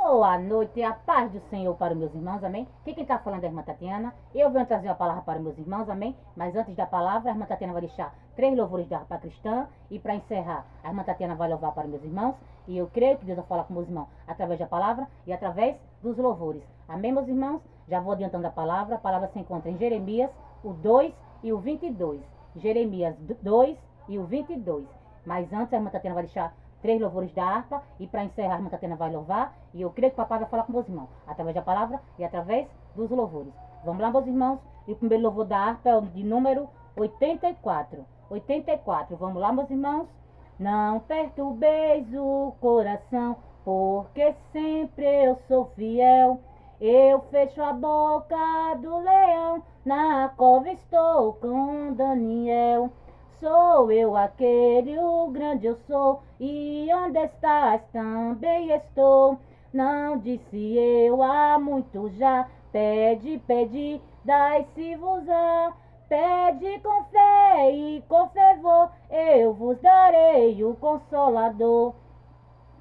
Boa noite, a paz do Senhor para os meus irmãos, amém? Aqui quem está falando é a irmã Tatiana. Eu venho trazer uma palavra para os meus irmãos, amém? Mas antes da palavra, a irmã Tatiana vai deixar 3 louvores da harpa cristã. E para encerrar, a irmã Tatiana vai louvar para os meus irmãos. E eu creio que Deus vai falar com meus irmãos através da palavra e através dos louvores. Amém, meus irmãos? Já vou adiantando a palavra se encontra em Jeremias, o 2 e o 22. Jeremias 2 e o 22. Mas antes, a irmã Tatiana vai deixar 3 louvores da harpa, e para encerrar, a irmã Tatiana vai louvar, e eu creio que o papai vai falar com meus irmãos, através da palavra e através dos louvores. Vamos lá, meus irmãos, e o primeiro louvor da harpa é o de número 84. 84, vamos lá, meus irmãos. Não perturbeis o coração, porque sempre eu sou fiel. Eu fecho a boca do leão, na cova estou com Daniel. Sou eu aquele, o grande eu sou, e onde estás também estou. Não disse eu há muito já, pede, pede, dai-se-vos-á. Pede com fé e com fervor, eu vos darei o Consolador.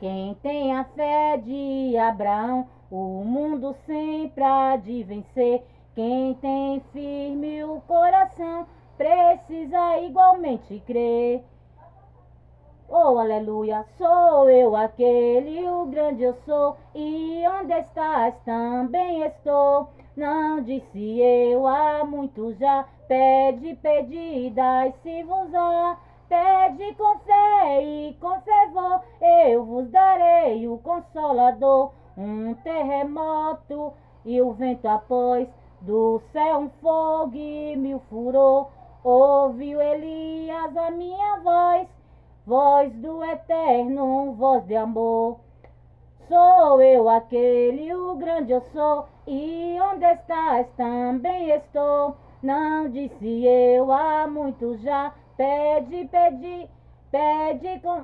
Quem tem a fé de Abraão, o mundo sempre há de vencer. Quem tem firme o coração, precisa igualmente crer. Oh, aleluia, sou eu aquele, o grande eu sou, e onde estás também estou. Não disse eu há muito já, pede, pede, dai-se-vos-á. Pede com fé e com fervor, eu vos darei o Consolador. Um terremoto e o vento após, do céu um fogo e 1000 furor. Ouviu Elias a minha voz, voz do eterno, voz de amor. Sou eu aquele, o grande eu sou, e onde estás também estou. Não disse eu há muito já, pede, pede, pede com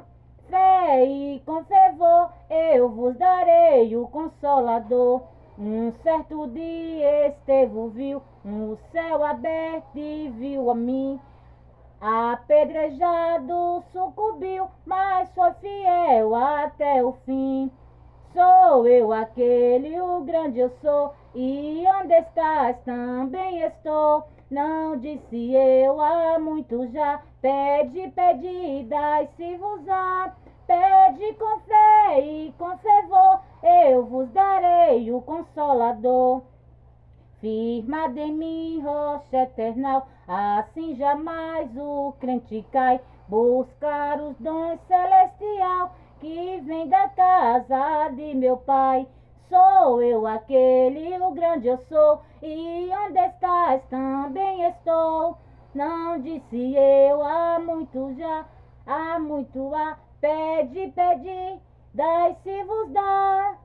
fé e com fervor, eu vos darei o Consolador. Um certo dia Estevão viu o céu aberto e viu a mim. Apedrejado sucumbiu, mas foi fiel até o fim. Sou eu aquele, o grande eu sou, e onde estás também estou. Não disse eu há muito já, pede, pede, dai-se-vos-á. Pede com fé e com fervor, eu vos darei o Consolador. Firmado em mim, rocha eternal, assim jamais o crente cai. Buscar os dons celestial que vem da casa de meu Pai. Sou eu aquele, o grande eu sou, e onde estás também estou. Não disse eu há muito já, há muito há, pede, pede, dai-se-vos-dá.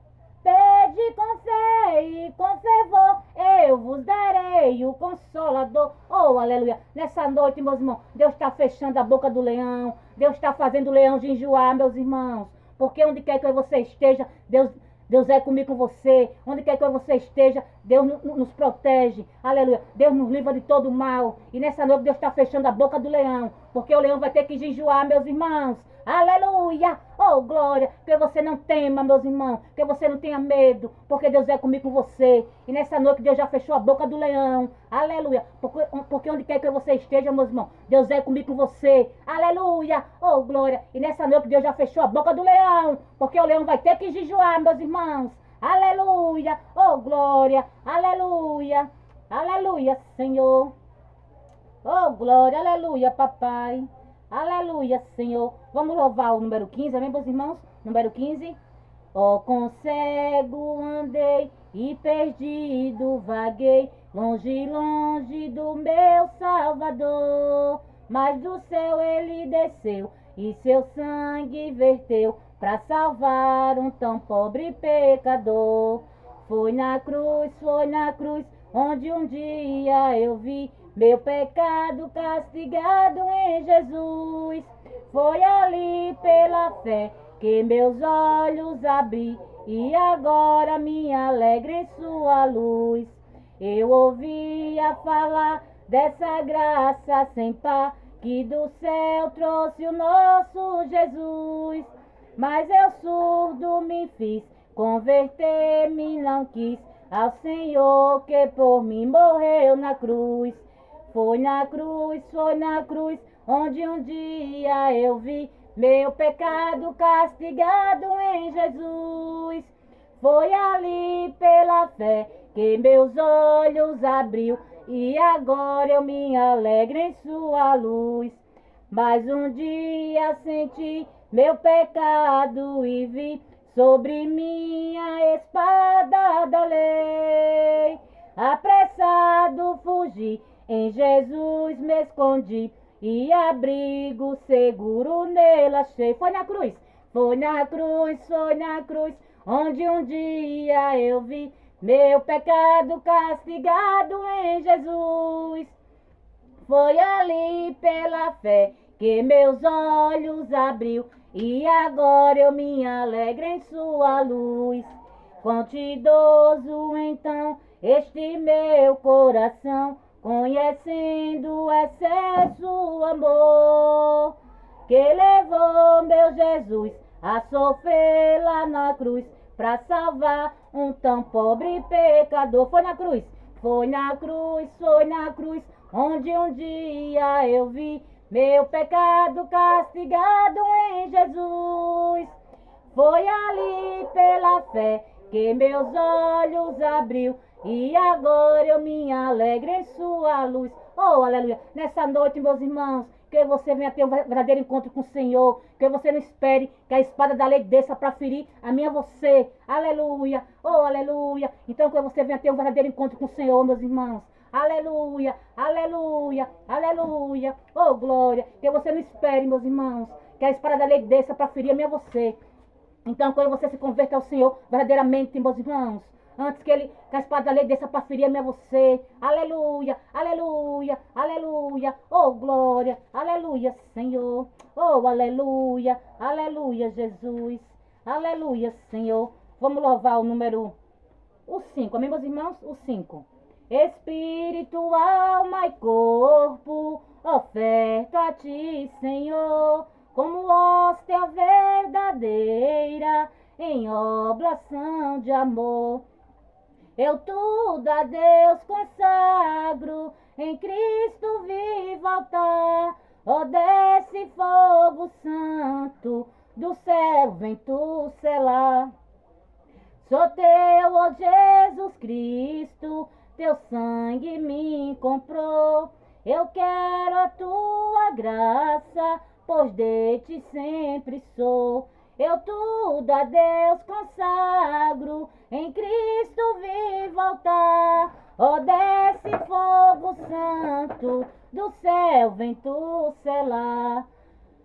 Pede com fé e com fervor, eu vos darei o Consolador. Oh, aleluia. Nessa noite, meus irmãos, Deus está fechando a boca do leão. Deus está fazendo o leão de enjoar, meus irmãos. Porque onde quer que você esteja, Deus é comigo com você. Onde quer que você esteja, Deus nos protege. Aleluia. Deus nos livra de todo mal. E nessa noite Deus está fechando a boca do leão. Porque o leão vai ter que enjoar, meus irmãos. Aleluia. Oh, glória. Que você não tema, meus irmãos. Que você não tenha medo. Porque Deus é comigo com você. E nessa noite Deus já fechou a boca do leão. Aleluia. Porque onde quer que você esteja, meus irmãos, Deus é comigo com você. Aleluia. Oh, glória. E nessa noite Deus já fechou a boca do leão. Porque o leão vai ter que jejuar, meus irmãos. Aleluia. Oh, glória. Aleluia. Aleluia, Senhor. Oh, glória. Aleluia, papai. Aleluia, Senhor. Vamos louvar o número 15, amém, meus irmãos? Número 15. Oh, com cego andei e perdido vaguei, longe, longe do meu Salvador. Mas do céu ele desceu e seu sangue verteu para salvar um tão pobre pecador. Foi na cruz, onde um dia eu vi meu pecado castigado em Jesus. Foi ali pela fé que meus olhos abri, e agora me alegro em sua luz. Eu ouvia falar dessa graça sem par, que do céu trouxe o nosso Jesus. Mas eu surdo me fiz converter-me não quis ao Senhor que por mim morreu na cruz. Foi na cruz, onde um dia eu vi meu pecado castigado em Jesus. Foi ali pela fé que meus olhos abriu e agora eu me alegro em sua luz. Mas um dia senti meu pecado e vi sobre minha espada da lei. Apressado fugi, em Jesus me escondi e abrigo seguro nele achei. Foi na cruz, onde um dia eu vi meu pecado castigado em Jesus. Foi ali pela fé que meus olhos abriu e agora eu me alegro em sua luz. Quantidoso então este meu coração, conhecendo o excesso amor que levou meu Jesus a sofrer lá na cruz para salvar um tão pobre pecador. Foi na cruz, onde um dia eu vi meu pecado castigado em Jesus. Foi ali pela fé que meus olhos abriu e agora eu me alegro em sua luz. Oh, aleluia! Nessa noite, meus irmãos, que você venha ter um verdadeiro encontro com o Senhor, que você não espere que a espada da lei desça para ferir a mim e a você. Aleluia! Oh, aleluia! Então que você venha ter um verdadeiro encontro com o Senhor, meus irmãos. Aleluia, aleluia, aleluia. Oh, glória! Que você não espere, meus irmãos, que a espada da lei desça para ferir a mim e a você. Então, quando você se converte ao Senhor, verdadeiramente, meus irmãos, antes que a espada da lei desça para ferir a você. Aleluia, aleluia, aleluia. Oh, glória, aleluia, Senhor. Oh, aleluia, aleluia, Jesus. Aleluia, Senhor. Vamos louvar o 5, amém, meus irmãos? O 5. Espírito, alma e corpo, oferto a ti, Senhor, como hóstia verdadeira, em oblação de amor. Eu tudo a Deus consagro, em Cristo vivo altar. Ó, desce fogo santo, do céu vem tu selar. Sou teu, ó Jesus Cristo, teu sangue me comprou. Eu quero a tua graça, pois de ti sempre sou. Eu tudo a Deus consagro, em Cristo vivo altar. Ó, desce fogo santo, do céu vem tu selar.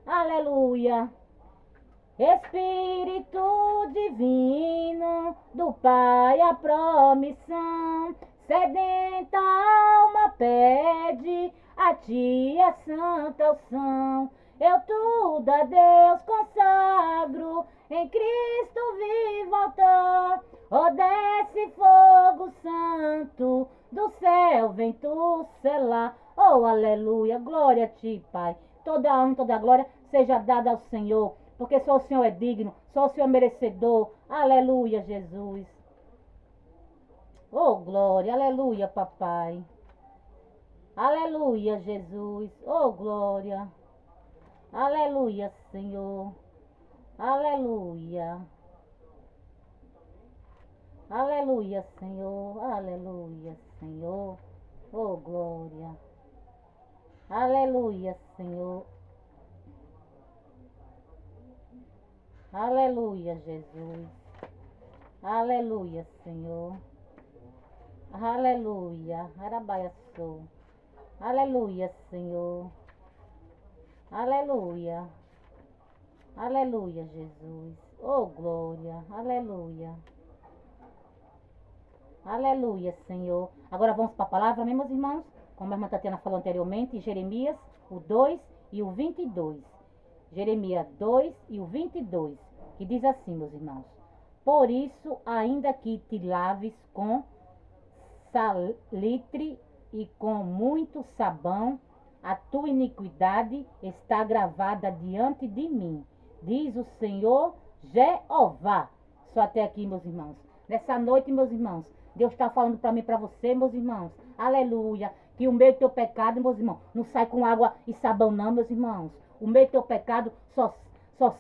Aleluia. Espírito divino, do Pai a promissão, sedenta alma pede, a ti a santa unção. Eu tudo a Deus consagro, em Cristo vivo altar. Ó, desce fogo santo, do céu vem tu selar. Oh, aleluia, glória a ti, Pai. Toda a honra, toda a glória seja dada ao Senhor, porque só o Senhor é digno, só o Senhor é merecedor. Aleluia, Jesus. Oh, glória, aleluia, papai. Aleluia, Jesus. Oh, glória. Aleluia, Senhor. Aleluia. Aleluia, Senhor. Aleluia, Senhor. Oh, glória. Aleluia, Senhor. Aleluia, Jesus. Aleluia, Senhor. Aleluia. Arabaiaçou. Aleluia, Senhor. Aleluia. Aleluia, Jesus. Oh, glória. Aleluia. Aleluia, Senhor. Agora vamos para a palavra, né, meus irmãos? Como a irmã Tatiana falou anteriormente, Jeremias, o 2 e o 22. Jeremias 2 e o 22, que diz assim, meus irmãos: por isso, ainda que te laves com salitre e com muito sabão, a tua iniquidade está gravada diante de mim, diz o Senhor Jeová. Só até aqui, meus irmãos. Nessa noite, meus irmãos, Deus está falando para mim, para você, meus irmãos. Aleluia. Que o meio do teu pecado, meus irmãos, não sai com água e sabão, não, meus irmãos. O meio do teu pecado só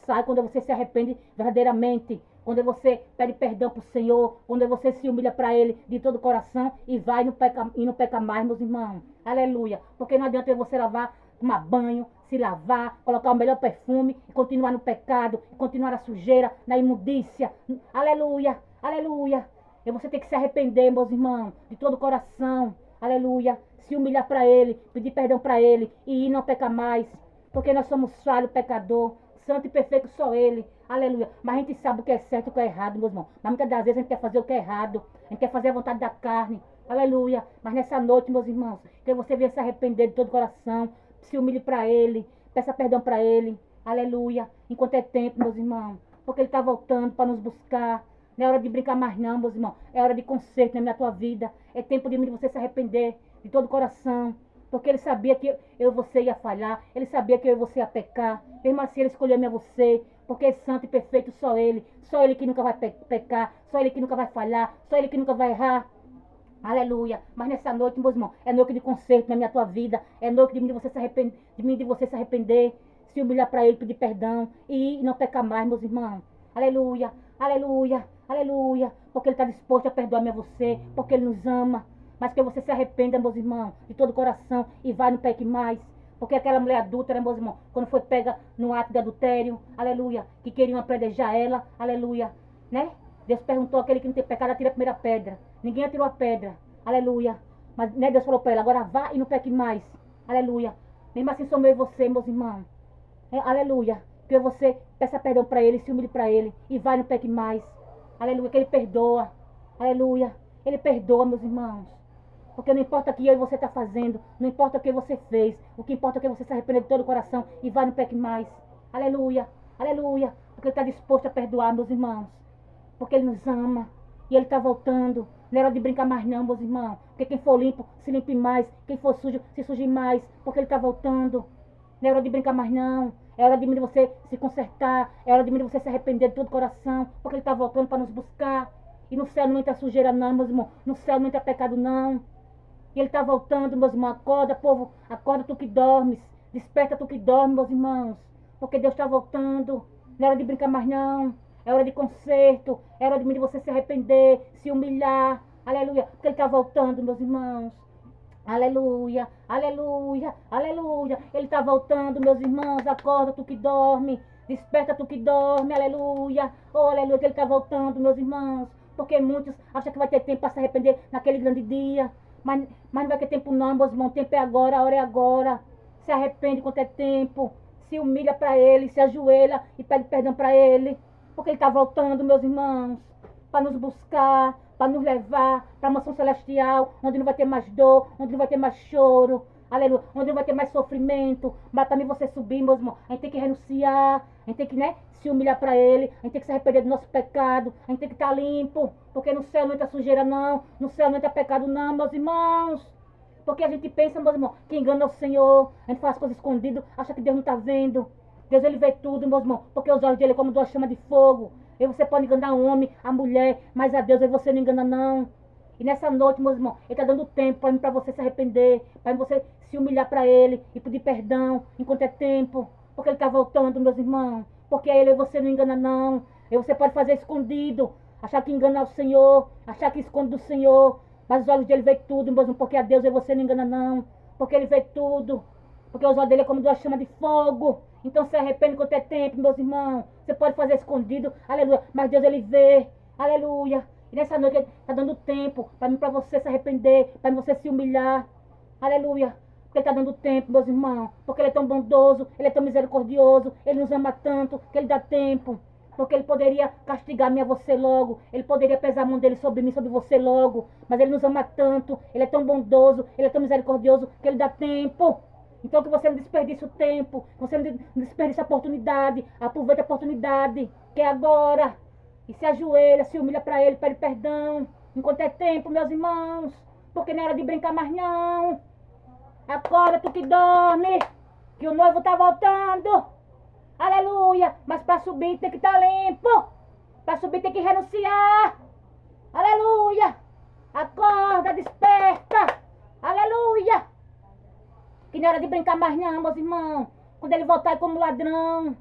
sai quando você se arrepende verdadeiramente. Quando você pede perdão para o Senhor, quando você se humilha para Ele de todo o coração e vai e não peca mais, meus irmãos. Aleluia. Porque não adianta você tomar banho, se lavar, colocar o melhor perfume e continuar no pecado, continuar na sujeira, na imundícia. Aleluia, aleluia. E você tem que se arrepender, meus irmãos, de todo o coração. Aleluia. Se humilhar para Ele, pedir perdão para Ele e não pecar mais. Porque nós somos falho, pecador, santo e perfeito só Ele. Aleluia. Mas a gente sabe o que é certo e o que é errado, meus irmãos. Mas muitas das vezes a gente quer fazer o que é errado. A gente quer fazer a vontade da carne. Aleluia. Mas nessa noite, meus irmãos, que você venha se arrepender de todo o coração. Se humilhe para Ele. Peça perdão para Ele. Aleluia. Enquanto é tempo, meus irmãos. Porque Ele está voltando para nos buscar. Não é hora de brincar mais não, meus irmãos. É hora de conserto na tua vida. É tempo de você se arrepender de todo o coração. Porque Ele sabia que eu e você ia falhar. Ele sabia que eu e você ia pecar. Mesmo assim, Ele escolheu a você. Porque é santo e perfeito só Ele. Só Ele que nunca vai pecar. Só Ele que nunca vai falhar. Só Ele que nunca vai errar. Aleluia. Mas nessa noite, meus irmãos, é noite de conserto na tua vida. É noite de você se arrepender. De você se arrepender. Se humilhar para Ele, pedir perdão. E não pecar mais, meus irmãos. Aleluia. Aleluia. Aleluia. Porque Ele está disposto a perdoar você. Porque Ele nos ama. Mas que você se arrependa, meus irmãos, de todo o coração e vai, não peque mais. Porque aquela mulher adúltera, meus irmãos, quando foi pega no ato de adultério, aleluia, que queriam apredejar ela, aleluia, né? Deus perguntou àquele que não tem pecado, atira a primeira pedra. Ninguém atirou a pedra, aleluia. Mas né, Deus falou para ela, agora vá e não peque mais, aleluia. Mesmo assim sou eu e você, meus irmãos, aleluia. Que você peça perdão para Ele, se humilhe para Ele e vai e não peque mais, aleluia, que Ele perdoa, aleluia. Ele perdoa, meus irmãos. Porque não importa o que eu e você está fazendo, não importa o que você fez, o que importa é que você se arrependa de todo o coração e vai no peque mais. Aleluia, aleluia. Porque Ele está disposto a perdoar, meus irmãos. Porque Ele nos ama e Ele está voltando. Não é hora de brincar mais não, meus irmãos. Porque quem for limpo, se limpe mais. Quem for sujo, se suje mais. Porque Ele está voltando. Não é hora de brincar mais não. É hora de você se consertar. É hora de você se arrepender de todo o coração. Porque Ele está voltando para nos buscar. E no céu não entra sujeira não, meus irmãos. No céu não entra pecado não. E Ele está voltando, meus irmãos. Acorda, povo. Acorda tu que dormes. Desperta tu que dormes, meus irmãos. Porque Deus está voltando. Não é hora de brincar mais não. É hora de conserto. É hora de você se arrepender, se humilhar. Aleluia. Porque Ele está voltando, meus irmãos. Aleluia, aleluia, aleluia. Ele está voltando, meus irmãos. Acorda tu que dorme. Desperta tu que dorme. Aleluia. Oh, aleluia. Que Ele está voltando, meus irmãos. Porque muitos acham que vai ter tempo para se arrepender naquele grande dia. Mas não vai ter tempo não, meus irmãos. O tempo é agora, a hora é agora. Se arrepende quanto é tempo. Se humilha para Ele, se ajoelha e pede perdão para Ele. Porque Ele está voltando, meus irmãos. Para nos buscar, para nos levar para a mansão celestial. Onde não vai ter mais dor, onde não vai ter mais choro. Aleluia. Onde não vai ter mais sofrimento. Mas também você subir, meus irmãos. A gente tem que renunciar. A gente tem que, né, se humilhar para Ele. A gente tem que se arrepender do nosso pecado. A gente tem que estar limpo. Porque no céu não entra sujeira, não. No céu não entra pecado, não, meus irmãos. Porque a gente pensa, meus irmãos, que engana o Senhor. A gente faz coisas escondidas, acha que Deus não está vendo. Deus, Ele vê tudo, meus irmãos. Porque os olhos dele é como duas chamas de fogo. E você pode enganar o homem, a mulher. Mas a Deus você não engana, não. E nessa noite, meus irmãos, Ele está dando tempo para você se arrepender. Para você se humilhar para Ele e pedir perdão enquanto é tempo. Porque Ele está voltando, meus irmãos. Porque a Ele você não engana, não. E você pode fazer escondido. Achar que engana o Senhor. Achar que esconde do Senhor. Mas os olhos dele vê tudo, meus irmãos. Porque a Deus você não engana, não. Porque Ele vê tudo. Porque os olhos dele é como duas chamas de fogo. Então se arrepende quanto é tempo, meus irmãos. Você pode fazer escondido. Aleluia. Mas Deus Ele vê. Aleluia. E nessa noite Ele está dando tempo para você se arrepender. Para você se humilhar. Aleluia. Porque Ele está dando tempo, meus irmãos. Porque Ele é tão bondoso. Ele é tão misericordioso. Ele nos ama tanto que Ele dá tempo. Porque Ele poderia castigar-me a você logo. Ele poderia pesar a mão dele sobre mim, sobre você logo. Mas Ele nos ama tanto. Ele é tão bondoso. Ele é tão misericordioso que Ele dá tempo. Então que você não desperdice o tempo. Que você não desperdice a oportunidade. Aproveite a oportunidade. Que é agora. E se ajoelha, se humilha para Ele, pede perdão. Enquanto é tempo, meus irmãos. Porque não é hora de brincar mais não. Acorda tu que dorme. Que o noivo está voltando. Aleluia. Mas para subir tem que estar limpo. Para subir tem que renunciar. Aleluia. Acorda, desperta. Aleluia. Que não é hora de brincar mais não, meus irmãos. Quando ele voltar como ladrão.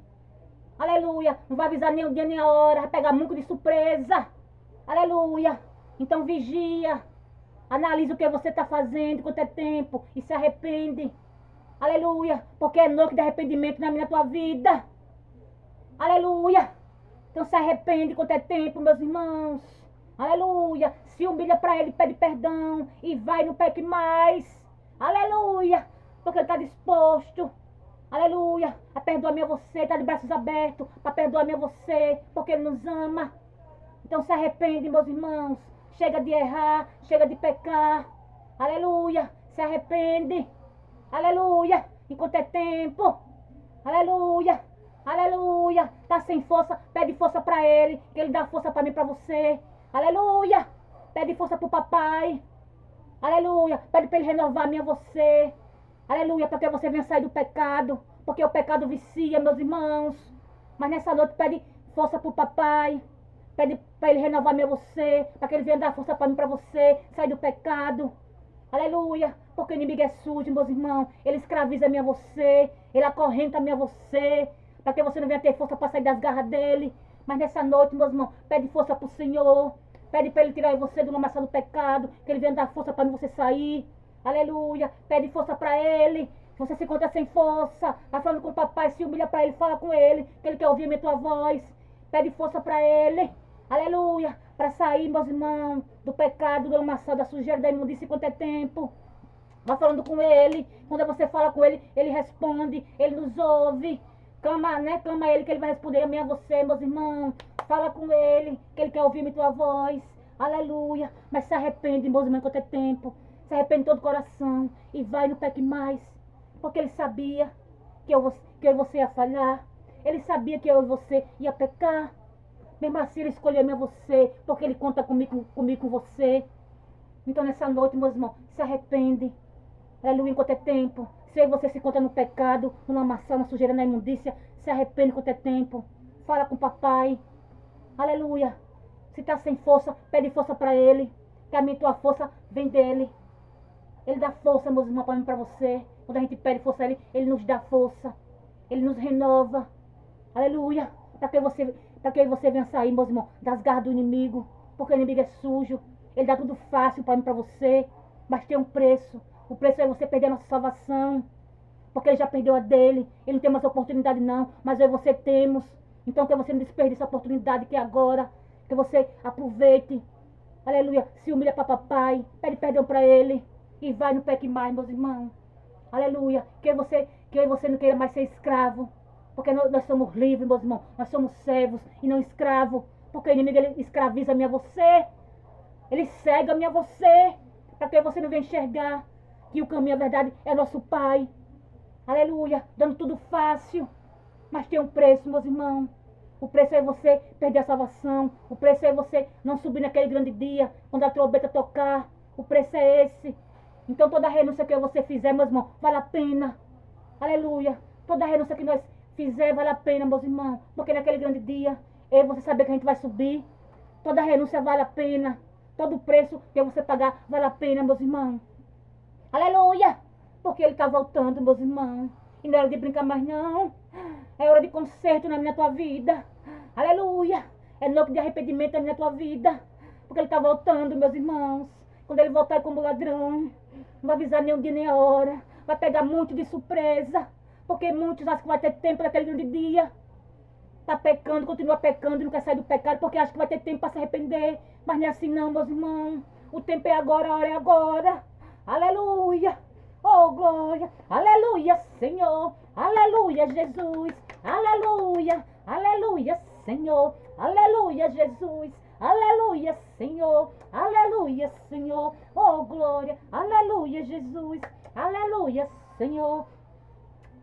Aleluia. Não vai avisar nem o dia nem a hora. Vai pegar muito de surpresa. Aleluia. Então vigia. Analisa o que você está fazendo, quanto é tempo. E se arrepende. Aleluia. Porque é noite de arrependimento na tua vida. Aleluia. Então se arrepende quanto é tempo, meus irmãos. Aleluia. Se humilha para ele, pede perdão. E vai, não peque mais. Aleluia. Porque ele está disposto. Aleluia. A perdoar-me a você. Está de braços abertos para perdoar-me a você. Porque ele nos ama. Então se arrepende, meus irmãos. Chega de errar. Chega de pecar. Aleluia. Se arrepende. Aleluia. Enquanto é tempo. Aleluia. Aleluia. Tá sem força. Pede força para ele. Que ele dá força para mim, para você. Aleluia. Pede força pro papai. Aleluia. Pede para ele renovar a mim a você. Aleluia. Para que você venha sair do pecado. Porque o pecado vicia, meus irmãos. Mas nessa noite pede força pro papai. Pede para ele renovar a mim a você. Para que ele venha dar força para mim, para você. Sair do pecado. Aleluia. Porque o inimigo é sujo, meus irmãos. Ele escraviza a mim a você. Ele acorrenta a mim a você. Para que você não venha ter força para sair das garras dele. Mas nessa noite, meus irmãos, pede força para o Senhor. Pede para ele tirar você do lamaçal do pecado. Que ele venha dar força para você sair. Aleluia. Pede força para ele. Se você se encontra sem força, vai falando com o papai, se humilha para ele, fala com ele. Que ele quer ouvir a tua voz. Pede força para ele. Aleluia. Para sair, meus irmãos, do pecado, do lamaçal, da sujeira, da imundícia, quanto é tempo. Vai falando com ele. Quando você fala com ele, ele responde. Ele nos ouve. Clama, né? Clama a ele que ele vai responder a mim a você, meus irmãos. Fala com ele, que ele quer ouvir a tua voz. Aleluia. Mas se arrepende, meus irmãos, enquanto é tempo. Se arrepende todo o coração. E vai, não peque mais. Porque ele sabia que eu e você ia falhar. Ele sabia que eu e você ia pecar. Mesmo assim, ele escolheu a você. Porque ele conta comigo, com você. Então, nessa noite, meus irmãos, se arrepende. Aleluia, enquanto é tempo. Se você se encontra no pecado, no lamaçal, na sujeira, na imundícia, se arrepende enquanto é tempo. Fala com o papai. Aleluia. Se está sem força, pede força para ele. Que a minha tua força vem dele. Ele dá força, meus irmãos, para mim, para você. Quando a gente pede força a ele, ele nos dá força. Ele nos renova. Aleluia. Para que você venha sair, meus irmãos, das garras do inimigo. Porque o inimigo é sujo. Ele dá tudo fácil para mim, para você. Mas tem um preço. O preço é você perder a nossa salvação. Porque ele já perdeu a dele. Ele não tem mais oportunidade não. Mas eu e você temos. Então que você não desperdice a oportunidade que é agora. Que você aproveite. Aleluia. Se humilha para papai. Pede perdão para ele. E vai, não peque mais, meus irmãos. Aleluia. Que eu e você não queira mais ser escravo. Porque nós somos livres, meus irmãos. Nós somos servos e não escravos. Porque o inimigo ele escraviza a mim a você. Ele cega a mim a você. Para que você não venha enxergar que o caminho, a verdade, é nosso Pai. Aleluia. Dando tudo fácil. Mas tem um preço, meus irmãos. O preço é você perder a salvação. O preço é você não subir naquele grande dia, quando a trombeta tocar. O preço é esse. Então toda renúncia que você fizer, meus irmãos, vale a pena. Aleluia. Toda renúncia que nós fizer, vale a pena, meus irmãos. Porque naquele grande dia, eu e você saber que a gente vai subir. Toda renúncia vale a pena. Todo o preço que você pagar, vale a pena, meus irmãos. Aleluia. Porque ele está voltando, meus irmãos. E não é hora de brincar mais, não. É hora de conserto na tua vida. Aleluia. É noite de arrependimento na tua vida. Porque ele está voltando, meus irmãos. Quando ele voltar como ladrão, não vai avisar nem o dia nem a hora. Vai pegar muito de surpresa. Porque muitos acham que vai ter tempo naquele grande dia. Está pecando, continua pecando e não quer sair do pecado. Porque acha que vai ter tempo para se arrepender. Mas não é assim não, meus irmãos. O tempo é agora, a hora é agora. Aleluia. Oh, glória. Aleluia, Senhor. Aleluia, Jesus. Aleluia. Aleluia, Senhor. Aleluia, Jesus. Aleluia, Senhor. Aleluia, Senhor. Oh, glória. Aleluia, Jesus. Aleluia, Senhor.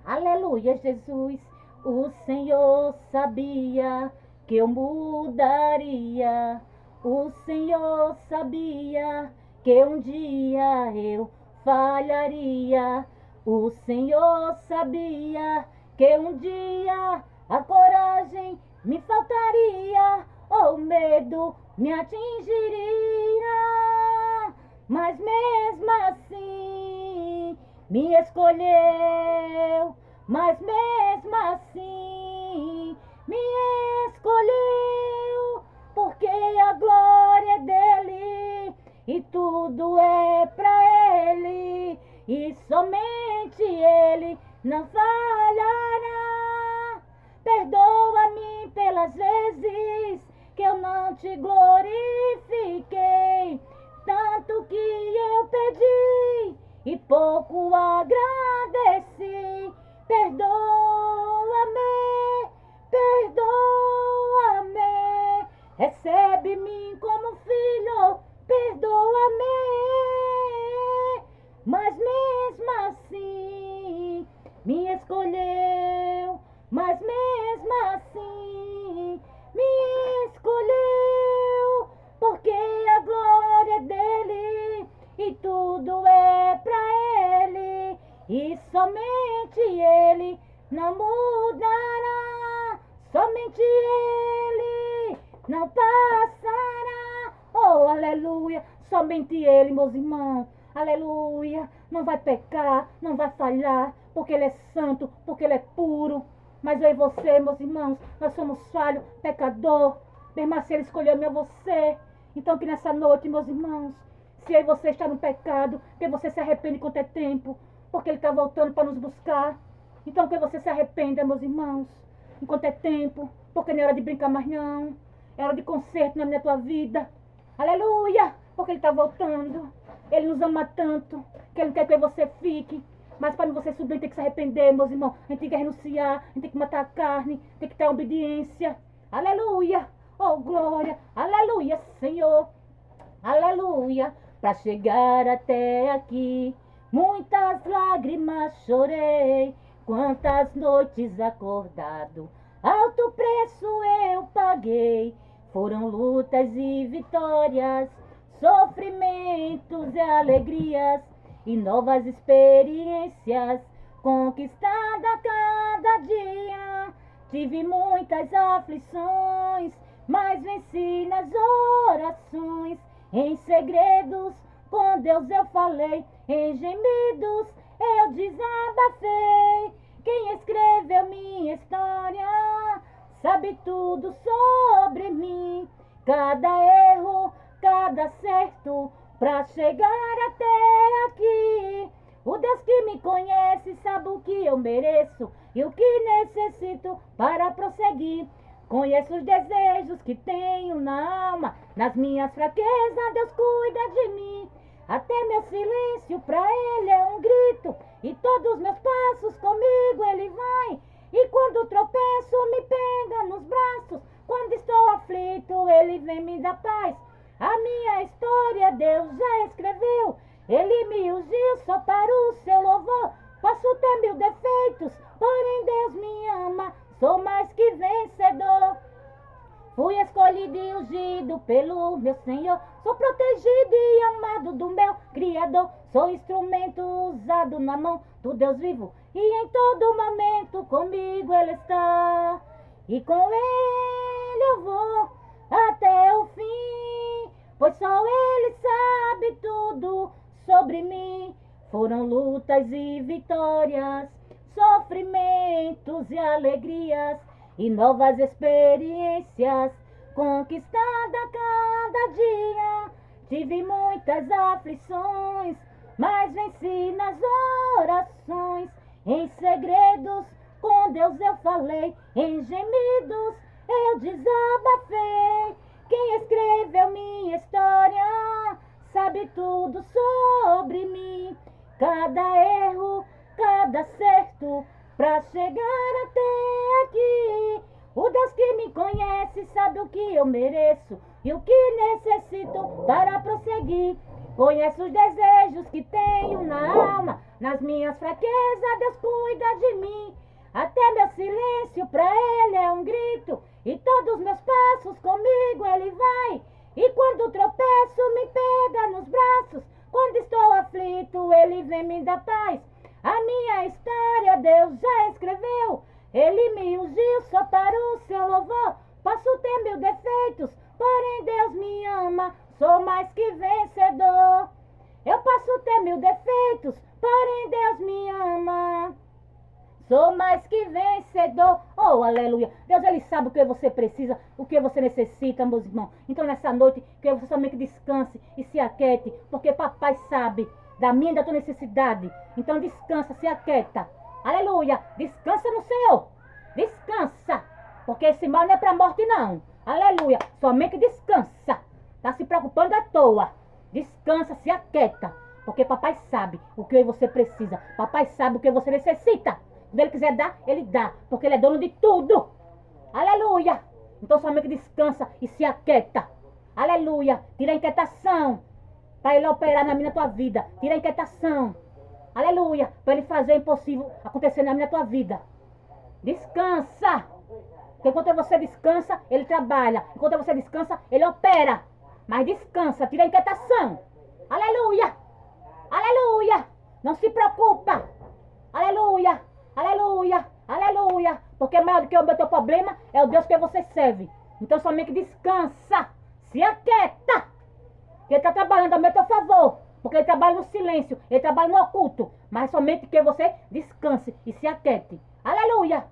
Aleluia, Jesus. O Senhor sabia que eu mudaria. O Senhor sabia que um dia eu falharia. O Senhor sabia que um dia a coragem me faltaria. o medo me atingiria, mas mesmo assim me escolheu, mas mesmo assim me escolheu, porque a glória é dele e tudo é pra ele, e somente ele não falhará. Perdoa-me pelas vezes que eu não te glorifiquei, tanto que eu pedi e pouco agradeci. Perdoa-me, perdoa-me, recebe-me como filho, perdoa-me, mas mesmo assim me escolheu, mas mesmo assim me escolheu, porque a glória é dele e tudo é pra ele, e somente ele não mudará, somente ele não passará. Oh, aleluia, somente ele, meus irmãos, aleluia, não vai pecar, não vai falhar, porque ele é santo, porque ele é puro. Mas eu e você, meus irmãos, nós somos falhos, pecador. Mesmo assim, ele escolheu eu e você. Então que nessa noite, meus irmãos, se eu e você está no pecado, que você se arrepende enquanto é tempo, porque ele está voltando para nos buscar. Então que você se arrependa, meus irmãos, enquanto é tempo, porque não é hora de brincar mais não. É hora de conserto na minha tua vida. Aleluia! Porque ele está voltando. Ele nos ama tanto, que ele não quer que você fique. Mas para você subir, tem que se arrepender, meus irmãos. A gente tem que renunciar, a gente tem que matar a carne, tem que ter obediência. Aleluia! Oh, glória! Aleluia, Senhor! Aleluia! Para chegar até aqui, muitas lágrimas chorei, quantas noites acordado, alto preço eu paguei. Foram lutas e vitórias, sofrimentos e alegrias, e novas experiências conquistada a cada dia. Tive muitas aflições, mas venci nas orações. Em segredos com Deus eu falei, em gemidos eu desabafei. Quem escreveu minha história sabe tudo sobre mim, cada erro, cada acerto, pra chegar até aqui. O Deus que me conhece sabe o que eu mereço e o que necessito para prosseguir. Conheço os desejos que tenho na alma, nas minhas fraquezas Deus cuida de mim. Até meu silêncio pra ele é um grito, e todos meus passos comigo ele vai. E quando tropeço me pega nos braços, quando estou aflito ele vem me dar paz. A minha história Deus já escreveu, ele me ungiu só para o seu louvor. Posso ter mil defeitos, porém Deus me ama, sou mais que vencedor. Fui escolhido e ungido pelo meu Senhor, sou protegido e amado do meu Criador. Sou instrumento usado na mão do Deus vivo, e em todo momento comigo ele está. E com ele eu vou até o fim, pois só ele sabe tudo sobre mim. Foram lutas e vitórias, sofrimentos e alegrias, e novas experiências conquistada a cada dia. Tive muitas aflições, mas venci nas orações. Em segredos com Deus eu falei, em gemidos eu desabafei. Quem escreveu minha história sabe tudo sobre mim, cada erro, cada acerto, pra chegar até aqui. O Deus que me conhece sabe o que eu mereço e o que necessito para prosseguir. Conhece os desejos que tenho na alma, nas minhas fraquezas Deus cuida de mim. Até meu silêncio pra ele é um grito, e todos meus passos comigo ele vai. E quando tropeço me pega nos braços, quando estou aflito ele vem me dar paz. A minha história Deus já escreveu, ele me ungiu só para o seu louvor. Posso ter mil defeitos, porém Deus me ama, sou mais que vencedor. Eu posso ter mil defeitos, porém Deus me ama, sou mais que vencedor. Oh, aleluia. Deus, Ele sabe o que você precisa, o que você necessita, meus irmãos. Então, nessa noite, que você somente descanse e se aquiete, porque papai sabe da minha e da tua necessidade. Então, descansa, se aquieta. Aleluia. Descansa no Senhor. Descansa. Porque esse mal não é para a morte, não. Aleluia. Somente descansa. Tá se preocupando à toa. Descansa, se aquieta. Porque papai sabe o que você precisa. Papai sabe o que você necessita. Quando Ele quiser dar, Ele dá. Porque Ele é dono de tudo. Aleluia. Então somente descansa e se aquieta. Aleluia. Tira a inquietação. Para Ele operar na minha tua vida. Tira a inquietação. Aleluia. Para Ele fazer o impossível acontecer na minha tua vida. Descansa. Porque enquanto você descansa, Ele trabalha. Enquanto você descansa, Ele opera. Mas descansa. Tira a inquietação. Aleluia. Aleluia. Não se preocupa. Aleluia. Aleluia, aleluia. Porque maior do que o teu problema é o Deus que você serve. Então somente descansa, se aquieta. Ele está trabalhando a meu teu favor. Porque Ele trabalha no silêncio, Ele trabalha no oculto. Mas somente que você descanse e se aquiete. Aleluia.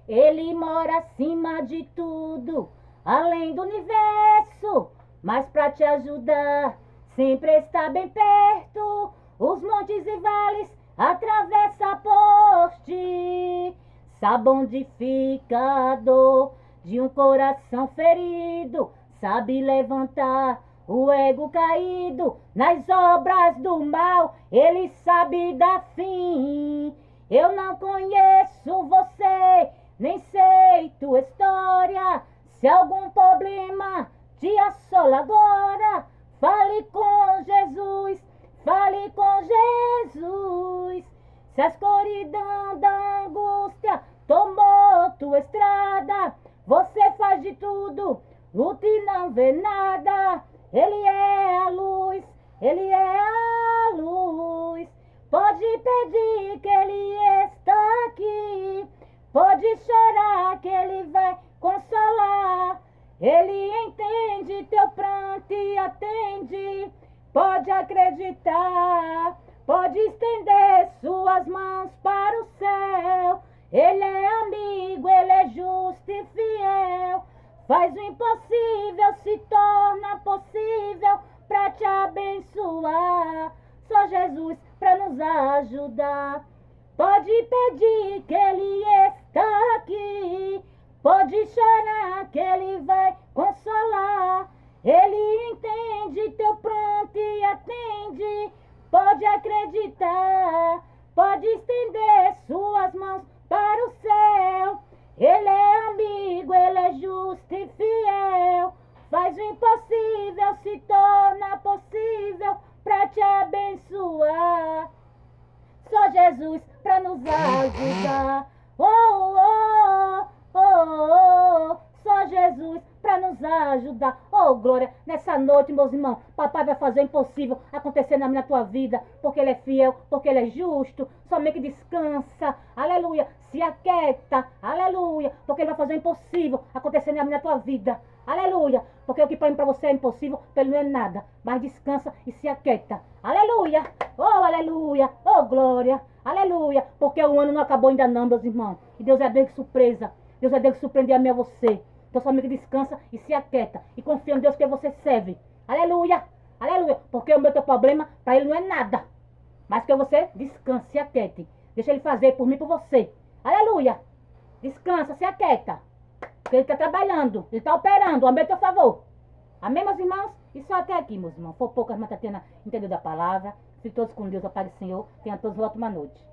Ele mora acima de tudo, além do universo. Mas para te ajudar, sempre está bem perto. Os montes e vales atravessa poste, sabe onde fica a dor de um coração ferido, sabe levantar o ego caído nas obras do mal, Ele sabe dar fim. Eu não conheço você, nem sei tua história, se algum problema te assola agora, fale com Jesus. Fale com Jesus. Se a escuridão da angústia tomou tua estrada, você faz de tudo, luta e não vê nada. Ele é a luz, Ele é a luz. Pode pedir que Ele está aqui, pode chorar que Ele vai consolar. Ele entende teu pranto e atende. Pode acreditar, pode estender suas mãos para o céu. Ele é amigo, Ele é justo e fiel. Faz o impossível, se torna possível para te abençoar. Só Jesus para nos ajudar. Pode pedir que Ele está aqui. Pode chorar que Ele vai consolar. Ele entende teu pranto e atende. Pode acreditar, pode estender suas mãos para o céu. Ele é amigo, Ele é justo e fiel. Faz o impossível, se torna possível para te abençoar. Só Jesus para nos ajudar. Oh, oh, oh, oh, oh. Só Jesus para nos ajudar. Oh, glória, nessa noite, meus irmãos, papai vai fazer o impossível acontecer na tua vida, porque Ele é fiel, porque Ele é justo. Somente descansa, aleluia, se aquieta, aleluia, porque Ele vai fazer o impossível acontecer na tua vida, aleluia, porque o que para você é impossível, para Ele não é nada, mas descansa e se aquieta, aleluia, oh glória, aleluia, porque o ano não acabou ainda não, meus irmãos, e Deus é Deus de surpresa, Deus é Deus que surpreende a mim e a você. Então somente descansa e se aquieta. E confia em Deus que você serve. Aleluia. Aleluia. Porque o meu teu problema para Ele não é nada. Mas que você descanse, se aquiete. Deixa Ele fazer por mim e por você. Aleluia. Descansa, se aquieta. Porque Ele está trabalhando. Ele está operando ao meu teu favor. Amém, meus irmãos? E só até aqui, meus irmãos. For poucas, mas Tatiana entendeu da palavra. Fiquem todos com Deus, a paz do Senhor. Tenham todos uma ótima noite.